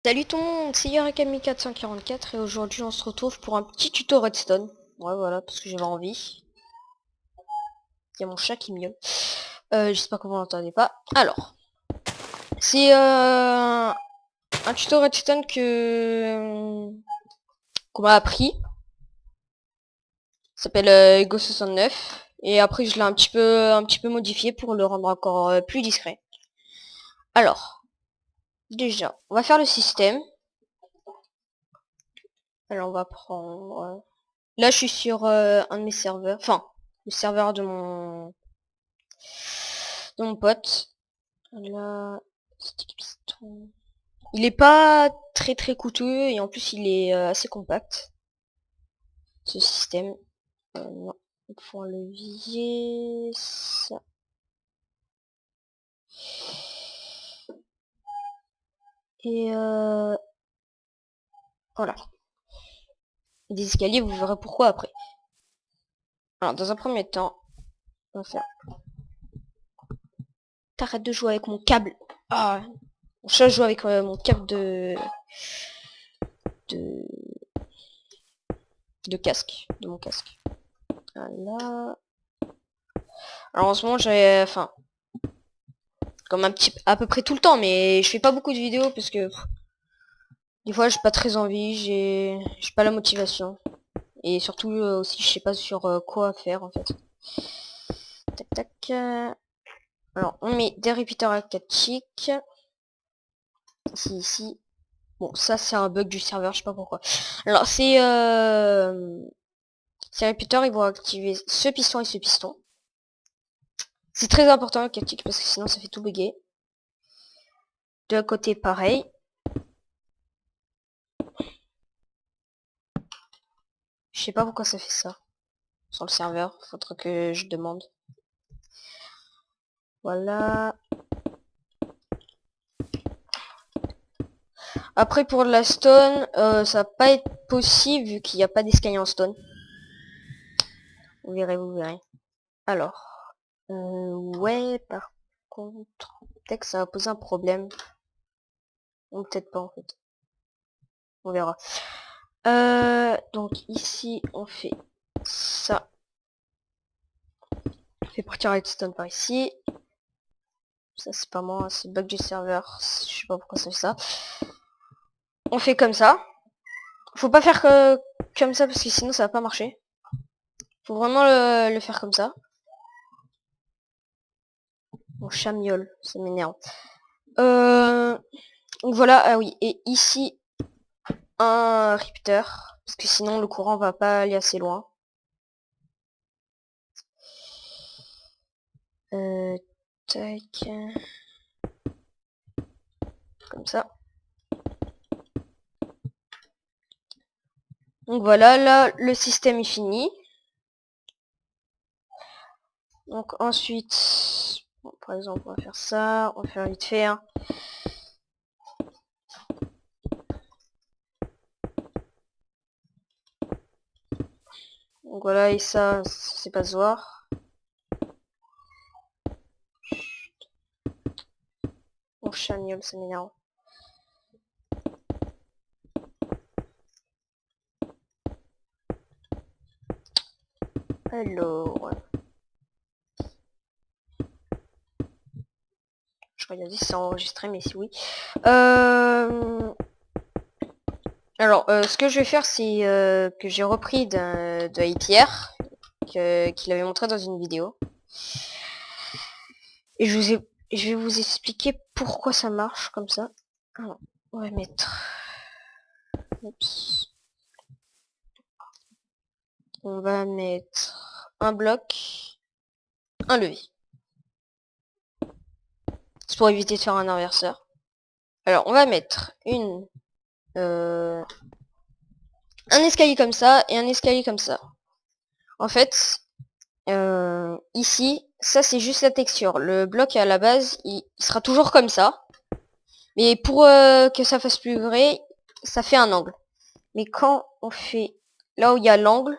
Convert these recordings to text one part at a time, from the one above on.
Salut tout le monde, c'est Yarakami 444 et aujourd'hui on se retrouve pour un petit tuto redstone. Ouais voilà, parce que j'avais envie. Il y a mon chat qui miaule. J'espère que vous l'entendez pas. Alors, c'est un tuto redstone qu'on m'a appris. Ça s'appelle Ego69. Et après je l'ai un petit peu modifié pour le rendre encore plus discret. Alors, déjà, on va faire le système. Alors on va prendre... Là je suis sur un de mes serveurs. Enfin, le serveur de mon pote. Là, stick piston. Il est pas très coûteux et en plus il est assez compact. Ce système. Non. On va pouvoir le viser. Ça. Et voilà. Des escaliers, vous verrez pourquoi après. Alors dans un premier temps, on va faire. T'arrêtes de jouer avec mon câble. Ah, mon chat joue avec mon câble de casque, de mon casque. Voilà. Alors en ce moment j'ai, enfin, comme à peu près tout le temps, mais je fais pas beaucoup de vidéos parce que des fois j'ai pas très envie, j'ai pas la motivation. Et surtout aussi je sais pas sur quoi faire en fait. Tac tac. Alors on met des repeaters à 4 chics. Ici. Bon ça c'est un bug du serveur, je sais pas pourquoi. Alors ces repeaters ils vont activer ce piston et ce piston. C'est très important le 4 chics parce que sinon ça fait tout bugger. De l'autre côté pareil. Je sais pas pourquoi ça fait ça. Sur le serveur, faudra que je demande. Voilà. Après pour la stone, ça va pas être possible vu qu'il n'y a pas d'escalier en stone. Vous verrez, vous verrez. Alors, ouais, par contre, peut-être que ça va poser un problème. Ou peut-être pas en fait. On verra. Donc ici, on fait ça. On fait partir redstone par ici. Ça c'est pas moi, c'est le bug du serveur. Je sais pas pourquoi ça fait ça. On fait comme ça. Faut pas faire comme ça parce que sinon ça va pas marcher. Faut vraiment le faire comme ça. Mon chat miaule, ça m'énerve. Donc voilà, ah oui, et ici un ripteur, parce que sinon le courant va pas aller assez loin. Tac, comme ça. Donc voilà, là le système est fini. Donc ensuite, bon, par exemple, on va faire ça, on va faire vite fait. Hein. Donc voilà, et ça, c'est pas se voir. Mon chat miaule, ça m'énerve. Alors, je regarde si c'est enregistré, mais si oui. Alors, ce que je vais faire, c'est que j'ai repris de APR, qu'il avait montré dans une vidéo. Et je vais vous expliquer pourquoi ça marche comme ça. Alors, on va mettre... Oups. On va mettre un bloc, un levier. C'est pour éviter de faire un inverseur. Alors, on va mettre un escalier comme ça et un escalier comme ça. En fait, ici, ça c'est juste la texture. Le bloc à la base, il sera toujours comme ça. Mais pour que ça fasse plus vrai, ça fait un angle. Mais quand on fait là où il y a l'angle,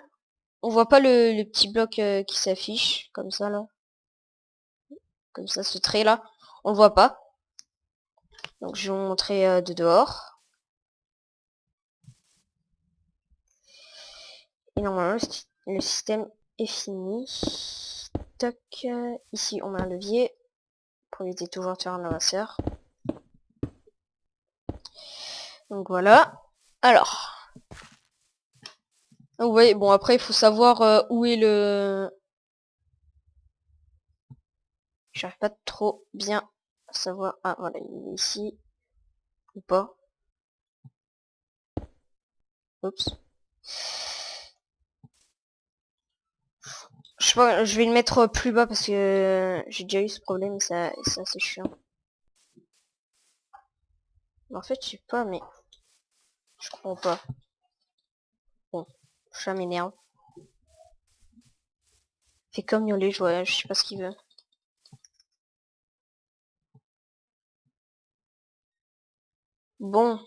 on voit pas le petit bloc qui s'affiche, comme ça là. Comme ça, ce trait là, on le voit pas. Donc je vais vous montrer de dehors. Et normalement, le système est fini. Toc. Ici, on a un levier pour éviter toujours de faire un avanceur. Donc voilà. Alors. Oui, bon après il faut savoir où est le... J'arrive pas trop bien à savoir... Ah voilà, il est ici. Ou pas. Oups. Je sais pas, je vais le mettre plus bas parce que j'ai déjà eu ce problème et ça c'est assez chiant. En fait je sais pas mais... Je comprends pas. Bon, ça m'énerve. Fait comme miauler, je sais pas ce qu'il veut. Bon.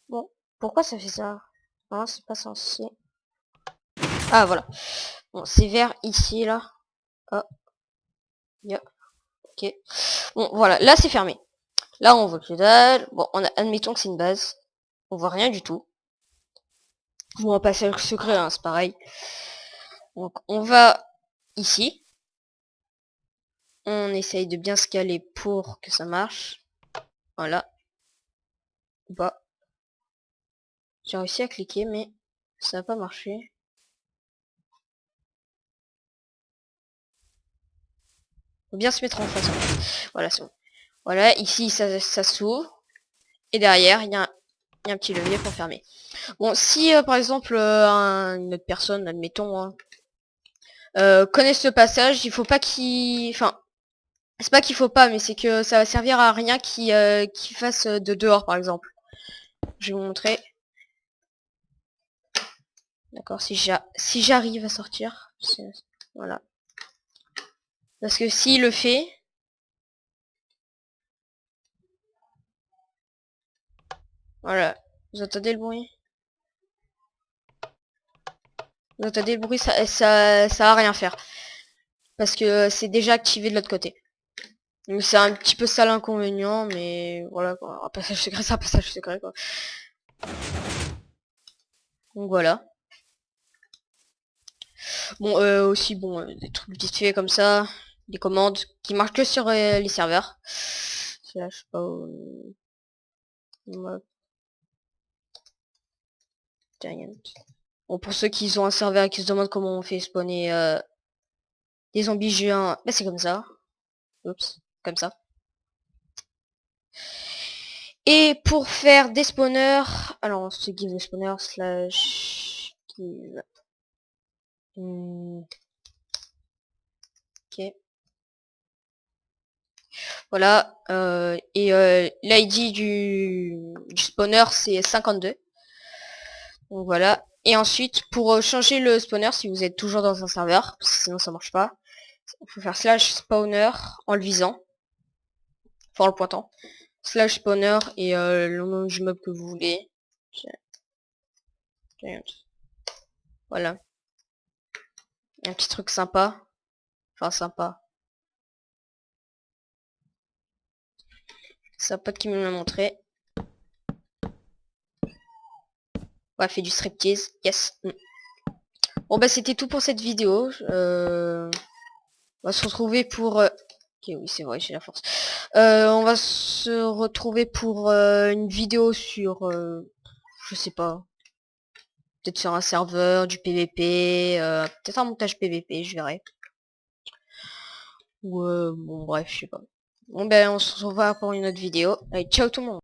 Bon. Pourquoi ça fait ça? Non, c'est pas censé. Ah voilà. Bon, c'est vert ici là. Ah, yeah. Ok. Bon voilà, là c'est fermé. Là on voit que dalle. Bon, admettons que c'est une base. On voit rien du tout. Ou un passage secret, hein, c'est pareil. Donc on va ici. On essaye de bien se caler pour que ça marche. Voilà. Ou pas. J'ai réussi à cliquer mais ça n'a pas marché. Faut bien se mettre en face. Voilà, c'est bon. Voilà, ici ça s'ouvre. Et derrière, il y a un petit levier pour fermer. Bon, si par exemple une autre personne, admettons, hein, connaît ce passage, il faut pas qu'il... Enfin, c'est pas qu'il faut pas, mais c'est que ça va servir à rien qui fasse de dehors, par exemple. Je vais vous montrer. D'accord, si j'arrive à sortir. Voilà. Parce que s'il le fait... Voilà. Vous entendez le bruit? Vous entendez le bruit, ça va rien faire. Parce que c'est déjà activé de l'autre côté. Donc c'est un petit peu ça l'inconvénient, mais voilà quoi. Un passage secret, c'est un passage secret quoi. Donc voilà. Bon, aussi, bon, des trucs vite fait comme ça. Des commandes qui marchent que sur les serveurs. Slash mob giant. Bon, pour ceux qui ont un serveur et qui se demandent comment on fait spawner des zombies géants, bah c'est comme ça. Oups, comme ça. Et pour faire des spawners, alors c'est give the spawner slash give. Ok. Voilà. Et l'ID du spawner c'est 52. Donc voilà. Et ensuite, pour changer le spawner, si vous êtes toujours dans un serveur, parce que sinon ça marche pas, il faut faire slash spawner en le visant, enfin en le pointant, slash spawner et le nom du mob que vous voulez. Voilà. Un petit truc sympa. Enfin sympa. C'est un pote qui me l'a montré. Ouais, fait du striptease. Yes. Bon bah c'était tout pour cette vidéo. On va se retrouver pour... Ok, oui c'est vrai, j'ai la force. On va se retrouver pour une vidéo sur... je sais pas. Peut-être sur un serveur, du PVP, peut-être un montage PVP, je verrai. Ou bon bref, je sais pas. Bon ben on se revoit pour une autre vidéo. Allez, ciao tout le monde.